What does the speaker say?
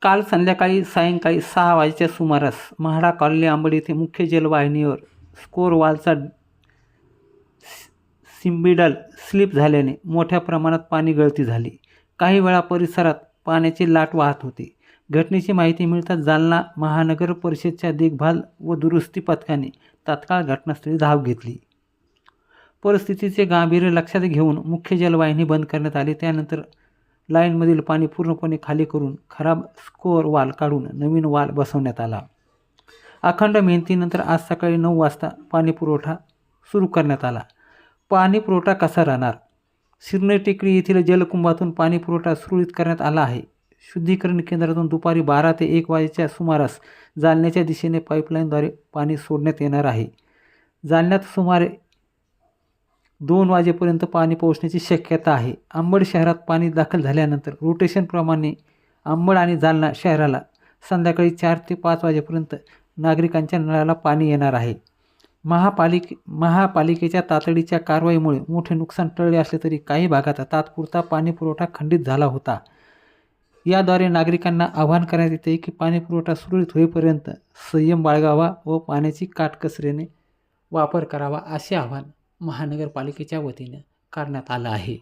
काल संध्याकाळी सायंकाळी 6 वाजेच्या सुमारास म्हाडा कॉलनी अंबड येथे मुख्य जलवाहिनीवर स्कोर वॉलचा सिम्बिडल स्लिप झाल्याने मोठ्या प्रमाणात पाणी गळती झाली. काही वेळा परिसरात पाण्याची लाट वाहत होती. घटनेची माहिती मिळताच जालना महानगर परिषदेच्या देखभाल व दुरुस्ती पथकाने तात्काळ घटनास्थळी धाव घेतली. परिस्थितीचे गांभीर्य लक्षात घेऊन मुख्य जलवाहिनी बंद करण्यात आली. त्यानंतर लाईनमधील पाणी पूर्णपणे खाली करून खराब स्कोअर वॉल काढून नवीन वॉल बसवण्यात आला. अखंड मेहनतीनंतर आज सकाळी 9 वाजता पाणीपुरवठा सुरू करण्यात आला. पाणीपुरवठा कसा राहणार? शिरने टेकडी येथील जलकुंभातून पाणीपुरवठा सुरळीत करण्यात आला आहे. शुद्धीकरण केंद्रातून दुपारी 12 ते 1 वाजेच्या सुमारास जालन्याच्या दिशेने पाईपलाईनद्वारे पाणी सोडण्यात येणार आहे. जालन्यात सुमारे 2 वाजेपर्यंत पाणी पोहोचण्याची शक्यता आहे. अंबड शहरात पाणी दाखल झाल्यानंतर रोटेशनप्रमाणे अंबड आणि जालना शहराला संध्याकाळी 4 ते 5 वाजेपर्यंत नागरिकांच्या नळाला पाणी येणार आहे. महापालिकेच्या तातडीच्या कारवाईमुळे मोठे नुकसान टळले असले तरी काही भागात तात्पुरता पाणीपुरवठा खंडित झाला होता. याद्वारे नागरिकांना आवाहन करण्यात येते की पाणीपुरवठा सुरळीत होईपर्यंत संयम बाळगावा व पाण्याची काटकसरीने वापर करावा, असे आवाहन महानगरपालिकेच्या वतीने करण्यात आलं आहे.